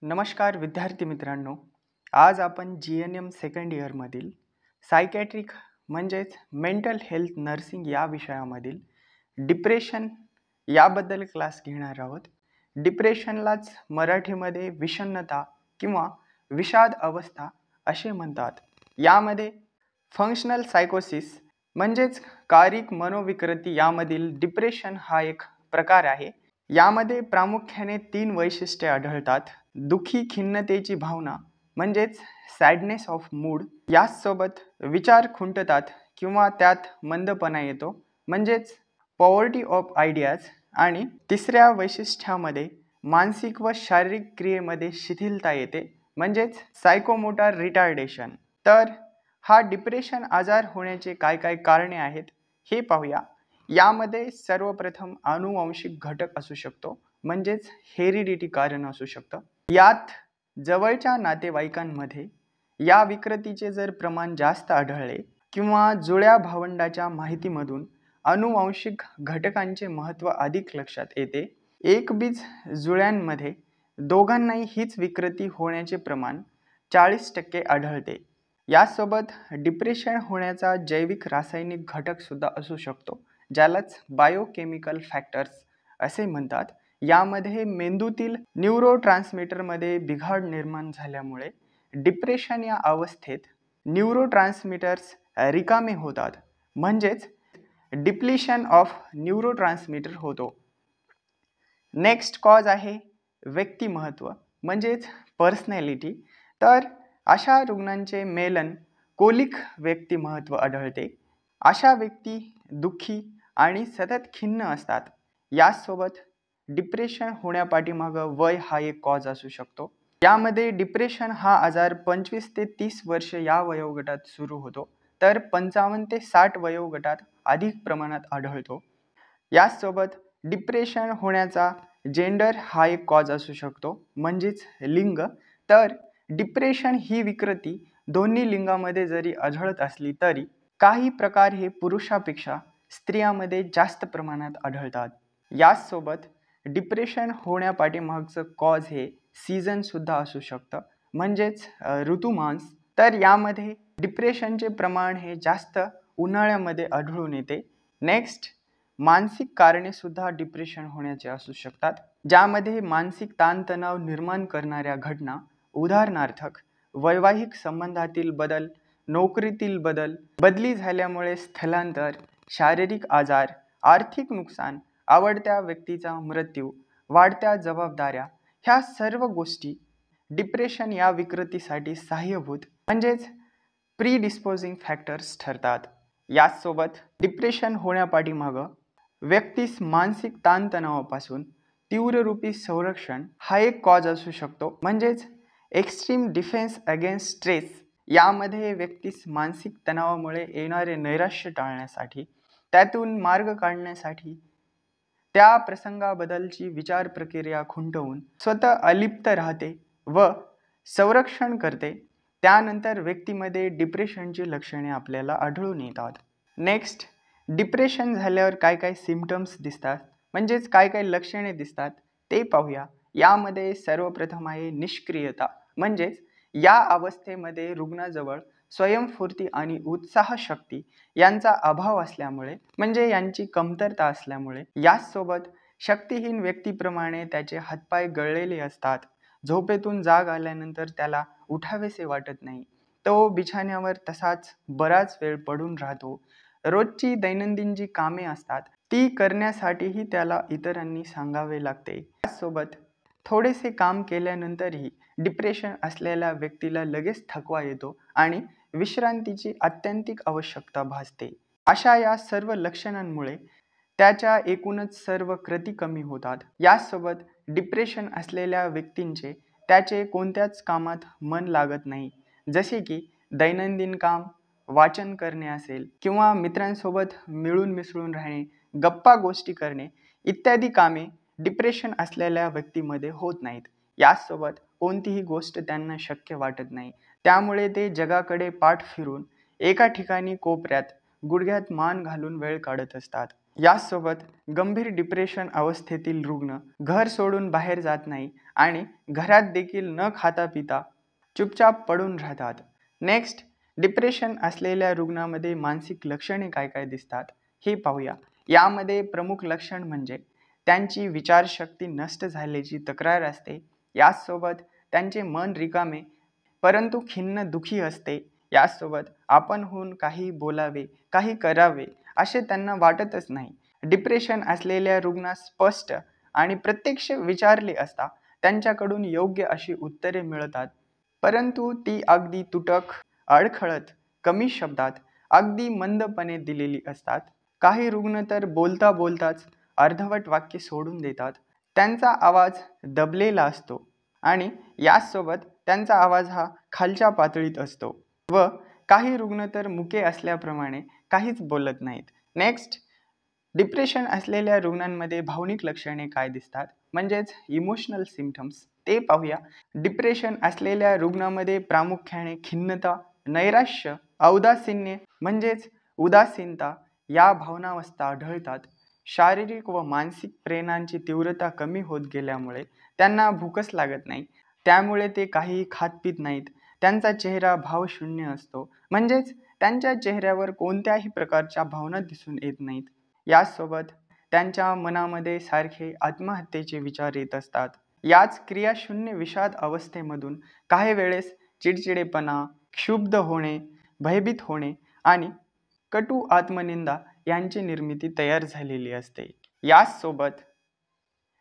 नमस्कार विद्यार्थी मित्रांनो. आज आपण GNM सेकंड इयरमधील सायकॅट्रिक म्हणजेच मेंटल हेल्थ नर्सिंग या विषयामधील डिप्रेशन याबद्दल क्लास घेणार आहोत. डिप्रेशनलाच मराठीमध्ये विषण्णता किंवा विषाद अवस्था असे म्हणतात. यामध्ये फंक्शनल सायकोसिस म्हणजेच कारिक मनोविकृती यामधील डिप्रेशन हा एक प्रकार आहे. यामध्ये प्रामुख्याने 3 वैशिष्ट्ये आढळतात. दुःखी खिन्नतेची भावना म्हणजेच सॅडनेस ऑफ मूड, याचसोबत विचार खुंटतात किंवा त्यात मंदपणा येतो म्हणजेच पॉवर्टी ऑफ आयडियाज, आणि तिसऱ्या वैशिष्ट्यामध्ये मानसिक व शारीरिक क्रियेमध्ये शिथिलता येते म्हणजेच सायकोमोटर रिटार्डेशन. तर हा डिप्रेशन आजार होण्याचे काय काय कारणे आहेत हे पाहूया. यामध्ये सर्वप्रथम आनुवंशिक घटक असू शकतो म्हणजेच हेरिडिटी कारण असू शकतं. यात जवळच्या नातेवाईकांमध्ये या विकृतीचे जर प्रमाण जास्त आढळले किंवा जुळ्या भावंडाच्या माहितीमधून आनुवंशिक घटकांचे महत्त्व अधिक लक्षात येते. एकबीज जुळ्यांमध्ये दोघांनाही हीच विकृती होण्याचे प्रमाण 40% आढळते. यासोबत डिप्रेशन होण्याचा जैविक रासायनिक घटक सुद्धा असू शकतो, ज्यालाच बायोकेमिकल फॅक्टर्स असे म्हणतात. यामध्ये मेंदूतील न्यूरोट्रान्समीटरमध्ये बिघाड निर्माण झाल्यामुळे डिप्रेशन या अवस्थेत न्यूरोट्रान्समीटर्स रिकामे होतात म्हणजेच डिप्लिशन ऑफ न्यूरोट्रान्समीटर होतो. नेक्स्ट कॉज आहे व्यक्तिमत्व म्हणजेच पर्सनॅलिटी. तर अशा रुग्णांचे मेलन कोलिक व्यक्तिमत्व आढळते. अशा व्यक्ती दुःखी आणि सतत खिन्न असतात. यासोबत डिप्रेशन होण्यापाठीमागं वय हा एक कॉज असू शकतो. यामध्ये डिप्रेशन हा आजार 25 ते 30 वर्ष या वयोगटात सुरू होतो, तर 55 ते 60 वयोगटात अधिक प्रमाणात आढळतो. यासोबत डिप्रेशन होण्याचा जेंडर हा एक कॉज असू शकतो म्हणजेच लिंग. तर डिप्रेशन ही विकृती दोन्ही लिंगामध्ये जरी आढळत असली तरी काही प्रकार हे पुरुषापेक्षा स्त्रियांमध्ये जास्त प्रमाणात आढळतात. याचसोबत डिप्रेशन होण्यापाठीमागचं कॉज हे सीझन सुद्धा असू शकतं म्हणजेच ऋतुमांस. तर यामध्ये डिप्रेशनचे प्रमाण हे जास्त उन्हाळ्यामध्ये आढळून येते. नेक्स्ट मानसिक कारणे सुद्धा डिप्रेशन होण्याचे असू शकतात, ज्यामध्ये मानसिक ताणतणाव निर्माण करणाऱ्या घटना, उदाहरणार्थ वैवाहिक संबंधातील बदल, नोकरीतील बदल, बदली झाल्यामुळे स्थलांतर, शारीरिक आजार, आर्थिक नुकसान, आवडत्या व्यक्तीचा मृत्यू, वाढत्या जबाबदाऱ्या, ह्या सर्व गोष्टी डिप्रेशन या विकृतीसाठी सहाय्यभूत म्हणजेच प्रीडिस्पोजिंग फॅक्टर्स ठरतात. याचसोबत डिप्रेशन होण्यापाठीमागं व्यक्तीस मानसिक ताणतणावापासून तीव्ररूपी संरक्षण हा एक कॉज असू शकतो म्हणजेच एक्स्ट्रीम डिफेन्स अगेन्स्ट स्ट्रेस. यामध्ये व्यक्तीस मानसिक तणावामुळे येणारे नैराश्य टाळण्यासाठी, त्यातून मार्ग काढण्यासाठी त्या प्रसंगाबद्दलची विचार प्रक्रिया खुंटवून स्वतः अलिप्त राहते व संरक्षण करते. त्यानंतर व्यक्तीमध्ये डिप्रेशनची लक्षणे आपल्याला आढळून येतात. नेक्स्ट डिप्रेशन झाल्यावर काय काय सिम्पटम्स दिसतात म्हणजेच काय काय लक्षणे दिसतात ते पाहूया. यामध्ये सर्वप्रथम आहे निष्क्रियता म्हणजेच या अवस्थेमध्ये रुग्णाजवळ स्वयंस्फूर्ती आणि उत्साहशक्ती यांचा अभाव असल्यामुळे म्हणजे यांची कमतरता असल्यामुळे. याचसोबत शक्तिहीन व्यक्तीप्रमाणे त्याचे हातपाय गळलेले असतात. झोपेतून जाग आल्यानंतर त्याला उठावेसे वाटत नाही. तो बिछाण्यावर तसाच बराच वेळ पडून राहतो. रोजची दैनंदिन जी कामे असतात ती करण्यासाठीही त्याला इतरांनी सांगावे लागते. त्याचसोबत थोडेसे काम केल्यानंतरही डिप्रेशन असलेल्या व्यक्तीला लगेच थकवा येतो आणि विश्रांतीची अत्यंतिक आवश्यकता भासते. अशा या सर्व लक्षणांमुळे त्याच्या एकूणच सर्व कृती कमी होतात. याचसोबत डिप्रेशन असलेल्या व्यक्तींचे त्याचे कोणत्याच कामात मन लागत नाही, जसे की दैनंदिन काम, वाचन करणे असेल किंवा मित्रांसोबत मिळून मिसळून राहणे, गप्पा गोष्टी करणे इत्यादी कामे डिप्रेशन असलेल्या व्यक्तीमध्ये होत नाहीत. याचसोबत कोणतीही गोष्ट त्यांना शक्य वाटत नाही. त्यामुळे ते जगाकडे पाठ फिरून एका ठिकाणी कोपऱ्यात गुडघ्यात मान घालून वेळ काढत असतात. याचसोबत गंभीर डिप्रेशन अवस्थेतील रुग्ण घर सोडून बाहेर जात नाही आणि घरात देखील न खाता पिता चुपचाप पडून राहतात. नेक्स्ट, डिप्रेशन असलेल्या रुग्णामध्ये मानसिक लक्षणे काय काय दिसतात हे पाहूया. यामध्ये प्रमुख लक्षण म्हणजे त्यांची विचारशक्ती नष्ट झाल्याची तक्रार असते. याचसोबत त्यांचे मन रिकामे परंतु खिन्न दुखी असते. याचसोबत आपणहून काही बोलावे, काही करावे असे त्यांना वाटतच नाही. डिप्रेशन असलेल्या रुग्णास स्पष्ट आणि प्रत्यक्ष विचारले असता त्यांच्याकडून योग्य अशी उत्तरे मिळतात, परंतु ती अगदी तुटक, अडखळत, कमी शब्दात, अगदी मंदपणे दिलेली असतात. काही रुग्ण तर बोलता बोलताच अर्धवट वाक्य सोडून देतात. त्यांचा आवाज दबलेला असतो आणि याचसोबत त्यांचा आवाज हा खालच्या पातळीत असतो व काही रुग्ण तर मुके असल्याप्रमाणे काहीच बोलत नाहीत. नेक्स्ट, डिप्रेशन असलेल्या रुग्णांमध्ये भावनिक लक्षणे काय दिसतात म्हणजेच इमोशनल सिम्पटम्स ते पाहूया. डिप्रेशन असलेल्या रुग्णामध्ये प्रामुख्याने खिन्नता, नैराश्य, औदासीन्य म्हणजेच उदासीनता या भावनावस्था आढळतात. शारीरिक व मानसिक प्रेरणांची तीव्रता कमी होत गेल्यामुळे त्यांना भूकच लागत नाही, त्यामुळे ते काहीही खात पीत नाहीत. त्यांचा चेहरा भावशून्य असतो, म्हणजेच त्यांच्या चेहऱ्यावर कोणत्याही प्रकारच्या भावना दिसून येत नाहीत. याचसोबत त्यांच्या मनामध्ये सारखे आत्महत्येचे विचार येत असतात. याच क्रियाशून्य विषाद अवस्थेमधून काही वेळेस चिडचिडेपणा, क्षुब्ध होणे, भयभीत होणे आणि कटू आत्मनिंदा यांची निर्मिती तयार झालेली असते. याचसोबत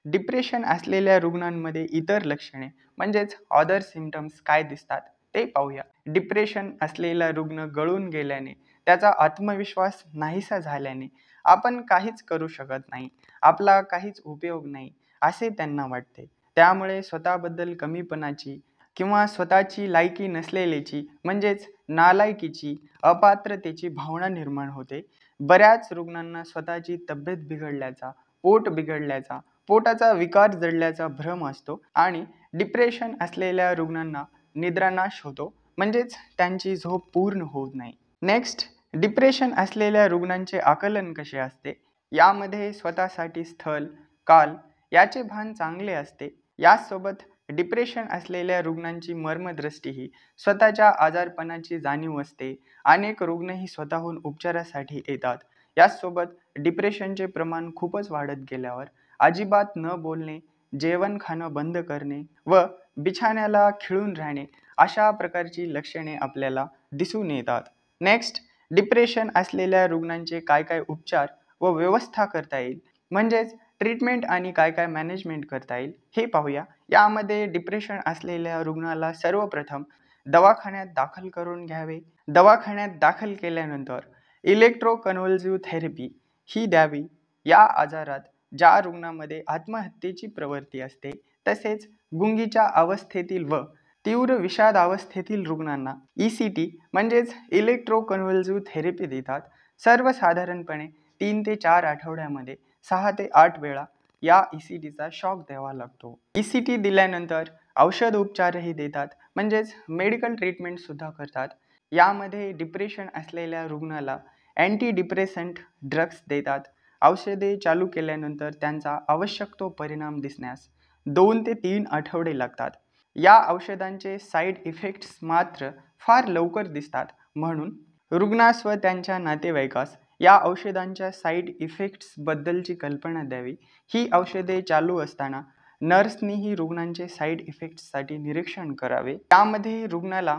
डिप्रेशन असलेल्या रुग्णांमध्ये इतर लक्षणे म्हणजेच अदर सिम्पटम्स काय दिसतात ते पाहूया. डिप्रेशन असलेला रुग्ण गळून गेल्याने, त्याचा आत्मविश्वास नाहीसा झाल्याने आपण काहीच करू शकत नाही, आपला काहीच उपयोग नाही असे त्यांना वाटते. त्यामुळे स्वतःबद्दल कमीपणाची किंवा स्वतःची लायकी नसलेल्याची म्हणजेच नालायकीची, अपात्रतेची भावना निर्माण होते. बऱ्याच रुग्णांना स्वतःची तब्येत बिघडल्याचा, पोट बिघडल्याचा, पोटाचा विकार जडल्याचा भ्रम असतो आणि डिप्रेशन असलेल्या रुग्णांना निद्रानाश होतो, म्हणजेच त्यांची झोप पूर्ण होत नाही. नेक्स्ट, डिप्रेशन असलेल्या रुग्णांचे आकलन कसे असते. यामध्ये स्वतःसाठी स्थळ, काल याचे भान चांगले असते. याचसोबत डिप्रेशन असलेल्या रुग्णांची मर्मदृष्टी ही स्वतःच्या आजारपणाची जाणीव असते. अनेक रुग्णही स्वतःहून उपचारासाठी येतात. याचसोबत डिप्रेशनचे प्रमाण खूपच वाढत गेल्यावर अजिबात न बोलणे, जेवण खाणं बंद करणे व बिछाण्याला खिळून राहणे अशा प्रकारची लक्षणे आपल्याला दिसून येतात. नेक्स्ट, डिप्रेशन असलेल्या रुग्णांचे काय काय उपचार व व्यवस्था करता येईल म्हणजेच ट्रीटमेंट आणि काय काय मॅनेजमेंट करता येईल हे पाहूया. यामध्ये डिप्रेशन असलेल्या रुग्णाला सर्वप्रथम दवाखान्यात दाखल करून घ्यावे. दवाखान्यात दाखल केल्यानंतर इलेक्ट्रोकन्व्हल्सिव्ह थेरपी ही द्यावी. या आजारात ज्या रुग्णामध्ये आत्महत्येची प्रवृत्ती असते तसेच गुंगीच्या अवस्थेतील व तीव्र विषाद अवस्थेतील रुग्णांना ECT म्हणजेच इलेक्ट्रोकन्व्हल्सिव्ह थेरपी देतात. सर्वसाधारणपणे 3 ते 4 आठवड्यामध्ये 6 ते 8 वेळा या ECTचा शॉक द्यावा लागतो. ECT दिल्यानंतर औषध उपचारही देतात, म्हणजेच मेडिकल ट्रीटमेंट सुद्धा करतात. यामध्ये डिप्रेशन असलेल्या रुग्णाला अँटी डिप्रेसंट ड्रग्स देतात. औषधे चालू केल्यानंतर त्यांचा आवश्यक तो परिणाम दिसण्यास 2 ते 3 आठवडे लागतात. या औषधांचे साईड इफेक्ट्स मात्र फार लवकर दिसतात, म्हणून रुग्णास व त्यांच्या नातेवाईकास या औषधांच्या साईड इफेक्ट्सबद्दलची कल्पना द्यावी. ही औषधे चालू असताना नर्सनीही रुग्णांचे साईड इफेक्ट्ससाठी निरीक्षण करावे. यामध्ये रुग्णाला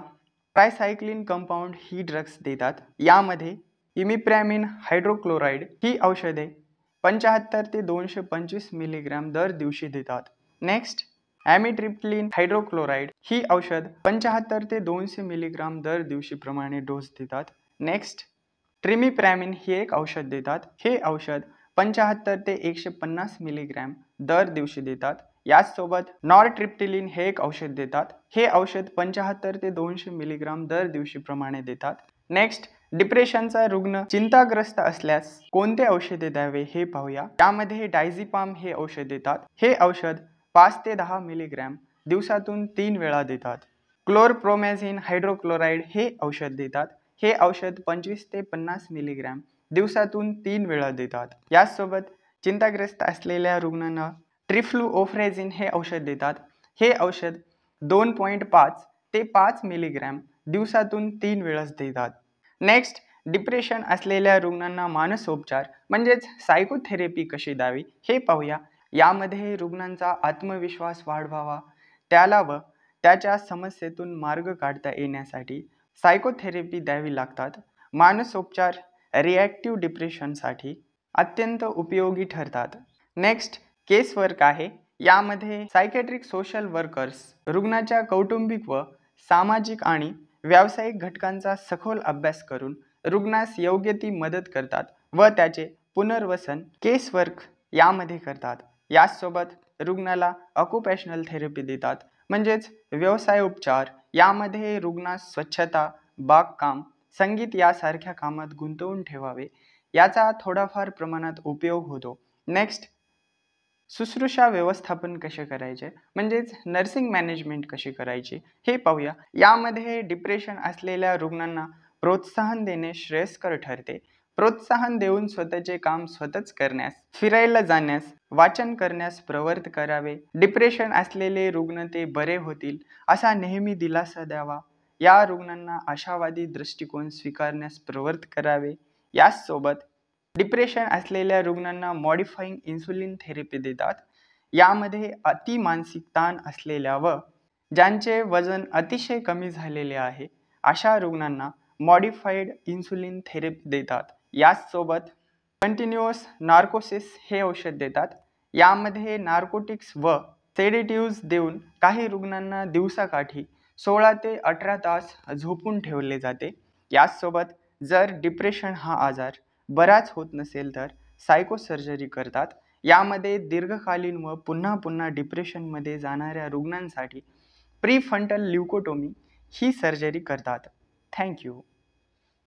ट्रायसायक्लिन कंपाऊंड ही ड्रग्स देतात. यामध्ये इमिप्रॅमिन हायड्रोक्लोराइड ही औषधे 75 ते 225 मिलीग्रॅम दर दिवशी देतात. नेक्स्ट, ॲमिट्रिप्टिलिन हायड्रोक्लोराइड ही औषध 75 ते 200 मिलीग्राम दर दिवशी प्रमाणे डोस देतात. नेक्स्ट, ट्रिमिप्रॅमिन ही एक औषध देतात. हे औषध 75 ते 150 मिलीग्रॅम दर दिवशी देतात. याचसोबत नॉरट्रिप्टिलिन हे एक औषध देतात. हे औषध 75 ते 200 मिलीग्राम दर दिवशी प्रमाणे देतात. नेक्स्ट, डिप्रेशनचा रुग्ण चिंताग्रस्त असल्यास कोणते औषधे द्यावे हे पाहूया. यामध्ये डायझेपाम हे औषध देतात. हे औषध 5 ते 10 मिलीग्रॅम दिवसातून 3 वेळा देतात. क्लोरप्रोमॅझिन हायड्रोक्लोराइड हे औषध देतात. हे औषध 25 ते 50 मिलीग्रॅम दिवसातून 3 वेळा देतात. याचसोबत चिंताग्रस्त असलेल्या रुग्णांना ट्रिफ्लुओफ्रेझिन हे औषध देतात. हे औषध 2.5 ते 5 मिलीग्रॅम दिवसातून 3 वेळास देतात. नेक्स्ट, डिप्रेशन असलेल्या रुग्णांना मानसोपचार म्हणजेच सायकोथेरपी कशी द्यावी हे पाहूया. यामध्ये रुग्णांचा आत्मविश्वास वाढवावा, त्याला व त्याच्या समस्येतून मार्ग काढता येण्यासाठी सायकोथेरपी द्यावी लागतात. मानसोपचार रिॲक्टिव्ह डिप्रेशनसाठी अत्यंत उपयोगी ठरतात. नेक्स्ट, केस वर्क आहे. यामध्ये सायकॅट्रिक सोशल वर्कर्स रुग्णाच्या कौटुंबिक व सामाजिक आणि व्यावसायिक घटकांचा सखोल अभ्यास करून रुग्णास योग्य ती मदत करतात व त्याचे पुनर्वसन केस वर्क यामध्ये करतात. याचसोबत रुग्णाला ऑक्युपेशनल थेरपी देतात, म्हणजेच व्यवसाय उपचार. यामध्ये रुग्णास स्वच्छता, बागकाम, संगीत यासारख्या कामात गुंतवून ठेवावे, याचा थोडाफार प्रमाणात उपयोग होतो. नेक्स्ट, शुश्रूषा व्यवस्थापन कसे करायचे म्हणजेच नर्सिंग मॅनेजमेंट कशी करायची हे पाहूया. यामध्ये डिप्रेशन असलेल्या रुग्णांना प्रोत्साहन देणे श्रेयस्कर ठरते. प्रोत्साहन देऊन स्वतःचे काम स्वतःच करण्यास, फिरायला जाण्यास, वाचन करण्यास प्रवृत्त करावे. डिप्रेशन असलेले रुग्ण ते बरे होतील असा नेहमी दिलासा द्यावा. या रुग्णांना आशावादी दृष्टिकोन स्वीकारण्यास प्रवृत्त करावे. याचसोबत डिप्रेशन असलेल्या रुग्णांना मॉडिफाईंग इन्सुलिन थेरपी देतात. यामध्ये अतिमानसिक ताण असलेल्या व ज्यांचे वजन अतिशय कमी झालेले आहे अशा रुग्णांना मॉडिफाईड इन्सुलिन थेरपी देतात. याचसोबत कंटिन्युअस नार्कोसिस हे औषध देतात. यामध्ये नार्कोटिक्स व सेडेटिव्ह्ज देऊन काही रुग्णांना दिवसाकाठी 16 ते 18 तास झोपून ठेवले जाते. याचसोबत जर डिप्रेशन हा आजार बराच होत नसेल तर सायकोसर्जरी करतात. यामध्ये दीर्घकालीन व पुन्हा पुन्हा डिप्रेशनमध्ये जाणाऱ्या रुग्णांसाठी प्रीफ्रंटल ल्युकोटोमी ही सर्जरी करतात. थँक्यू.